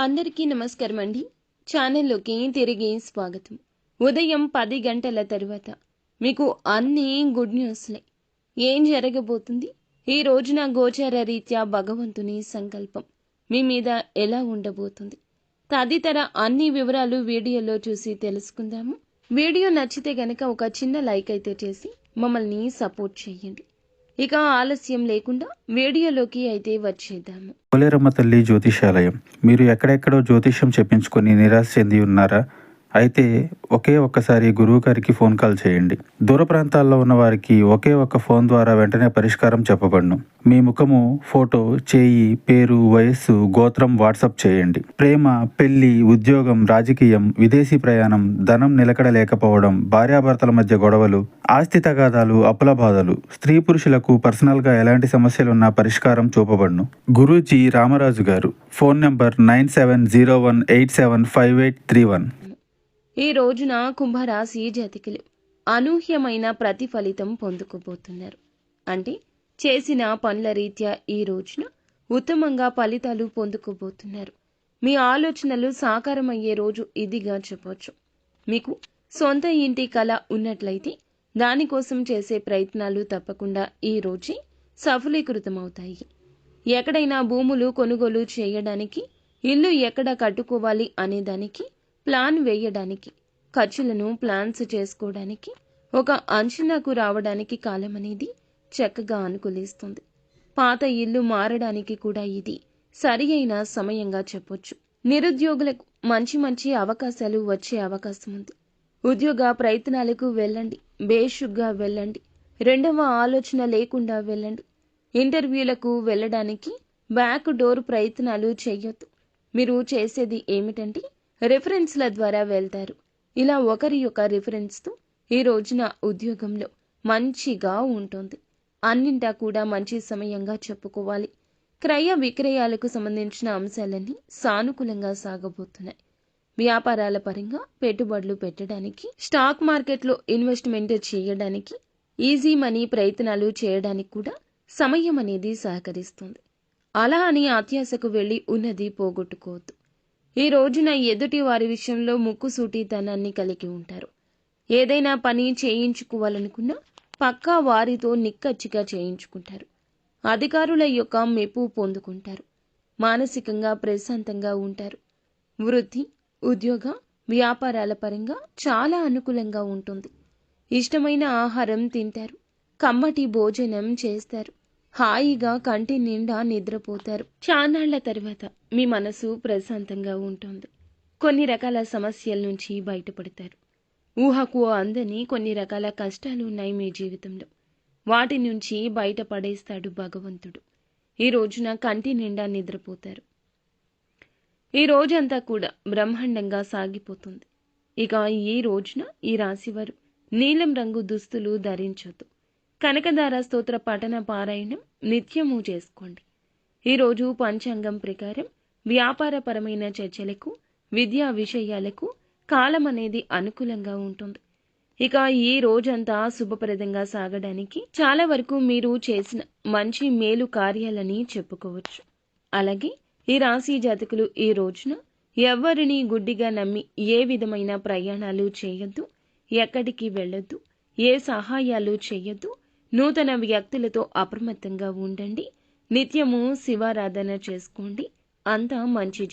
అందరికీ నమస్కారం అండి. ఛానల్లోకి తిరిగి స్వాగతం. ఉదయం 10 గంటల తరువాత మీకు అన్ని గుడ్ న్యూస్లే. ఏం జరగబోతుంది? ఈ రోజున గోచార రీత్యా భగవంతుని సంకల్పం మీ మీద ఎలా ఉండబోతుంది? తదితర అన్ని వివరాలు వీడియోలో చూసి తెలుసుకుందాము. వీడియో నచ్చితే గనక ఒక చిన్న లైక్ అయితే చేసి మమ్మల్ని సపోర్ట్ చేయండి. ఇక ఆలస్యం లేకుండా వీడియోలోకి అయితే వచ్చేద్దాము. పోలేరమ్మ తల్లి జ్యోతిషాలయం. మీరు ఎక్కడెక్కడో జ్యోతిష్యం చెప్పించుకొని నిరాశ చెంది ఉన్నారా? అయితే ఒకే ఒక్కసారి గురువు గారికి ఫోన్ కాల్ చేయండి. దూర ప్రాంతాల్లో ఉన్న వారికి ఒకే ఒక్క ఫోన్ ద్వారా వెంటనే పరిష్కారం చెప్పబడును. మీ ముఖము, ఫోటో, చేయి, పేరు, వయస్సు, గోత్రం వాట్సాప్ చేయండి. ప్రేమ, పెళ్లి, ఉద్యోగం, రాజకీయం, విదేశీ ప్రయాణం, ధనం నిలకడ లేకపోవడం, భార్యాభర్తల మధ్య గొడవలు, ఆస్తి తగాదాలు, అప్పుల బాధలు, స్త్రీ పురుషులకు పర్సనల్గా ఎలాంటి సమస్యలున్నా పరిష్కారం చూపబడును. గురూజీ రామరాజు గారు. Phone number 9701875831. ఈ రోజున కుంభరాశి జాతకులు అనూహ్యమైన ప్రతిఫలితం పొందుకోబోతున్నారు. అంటే చేసిన పనుల రీత్యా ఈ రోజున ఉత్తమంగా ఫలితాలు పొందుకోబోతున్నారు. మీ ఆలోచనలు సాకారమయ్యే రోజు ఇదిగా చెప్పవచ్చు. మీకు సొంత ఇంటి కళ ఉన్నట్లయితే దానికోసం చేసే ప్రయత్నాలు తప్పకుండా ఈ రోజే సఫలీకృతమవుతాయి. ఎక్కడైనా భూములు కొనుగోలు చేయడానికి, ఇల్లు ఎక్కడ కట్టుకోవాలి అనేదానికి ప్లాన్ వేయడానికి, ఖర్చులను ప్లాన్స్ చేసుకోవడానికి, ఒక అంచనాకు రావడానికి కాలం అనేది చక్కగా అనుకూలిస్తుంది. పాత ఇల్లు మారడానికి కూడా ఇది సరి అయిన సమయంగా చెప్పొచ్చు. నిరుద్యోగులకు మంచి మంచి అవకాశాలు వచ్చే అవకాశం ఉంది. ఉద్యోగ ప్రయత్నాలకు వెళ్ళండి, బేషుగ్గా వెళ్ళండి, రెండవ ఆలోచన లేకుండా వెళ్ళండి. ఇంటర్వ్యూలకు వెళ్ళడానికి బ్యాక్ డోర్ ప్రయత్నాలు చేయొద్దు. మీరు చేసేది ఏమిటంటే రిఫరెన్స్ల ద్వారా వెళ్తారు. ఇలా ఒకరి యొక్క రిఫరెన్స్తో ఈ రోజున ఉద్యోగంలో మంచిగా ఉంటుంది. అన్నింటా కూడా మంచి సమయంగా చెప్పుకోవాలి. క్రయ విక్రయాలకు సంబంధించిన అంశాలన్నీ సానుకూలంగా సాగబోతున్నాయి. వ్యాపారాల పరంగా పెట్టుబడులు పెట్టడానికి, స్టాక్ మార్కెట్లో ఇన్వెస్ట్మెంట్ చేయడానికి, ఈజీ మనీ ప్రయత్నాలు చేయడానికి కూడా సమయం అనేది సహకరిస్తుంది. అలా అని అత్యాశకు వెళ్ళి ఉన్నది పోగొట్టుకోవద్దు. ఈ రోజున ఎదుటి వారి విషయంలో ముక్కుసూటితనాన్ని కలిగి ఉంటారు. ఏదైనా పని చేయించుకోవాలనుకున్నా పక్కా వారితో నిక్కచ్చిగా చేయించుకుంటారు. అధికారుల యొక్క మెప్పు పొందుకుంటారు. మానసికంగా ప్రశాంతంగా ఉంటారు. వృత్తి, ఉద్యోగ, వ్యాపారాల పరంగా చాలా అనుకూలంగా ఉంటుంది. ఇష్టమైన ఆహారం తింటారు. కమ్మటి భోజనం చేస్తారు. హాయిగా కంటి నిండా నిద్రపోతారు. చాన్నాళ్ల తర్వాత మీ మనసు ప్రశాంతంగా ఉంటుంది. కొన్ని రకాల సమస్యల నుంచి బయటపడతారు. ఊహకు అందని కొన్ని రకాల కష్టాలు ఉన్నాయి మీ జీవితంలో. వాటి నుంచి బయటపడేస్తాడు భగవంతుడు. ఈ రోజున కంటి నిండా నిద్రపోతారు. ఈ రోజంతా కూడా బ్రహ్మాండంగా సాగిపోతుంది. ఇక ఈ రోజున ఈ రాశివారు నీలం రంగు దుస్తులు ధరించొద్దు. కనకదార స్తోత్ర పఠన పారాయణం నిత్యము చేసుకోండి. ఈరోజు పంచాంగం ప్రకారం వ్యాపారపరమైన చర్చలకు, విద్యా విషయాలకు కాలం అనేది అనుకూలంగా ఉంటుంది. ఇక ఈ రోజంతా శుభప్రదంగా సాగడానికి చాలా వరకు మీరు చేసిన మంచి మేలు కార్యాలని చెప్పుకోవచ్చు. అలాగే ఈ రాశి జాతకులు ఈ రోజున ఎవ్వరిని గుడ్డిగా నమ్మి ఏ విధమైన ప్రయాణాలు చేయొద్దు, ఎక్కడికి వెళ్ళొద్దు, ఏ సహాయాలు చేయొద్దు. నూతన వ్యక్తులతో అప్రమత్తంగా ఉండండి. నిత్యము శివారాధన చేసుకోండి. అంతా మంచి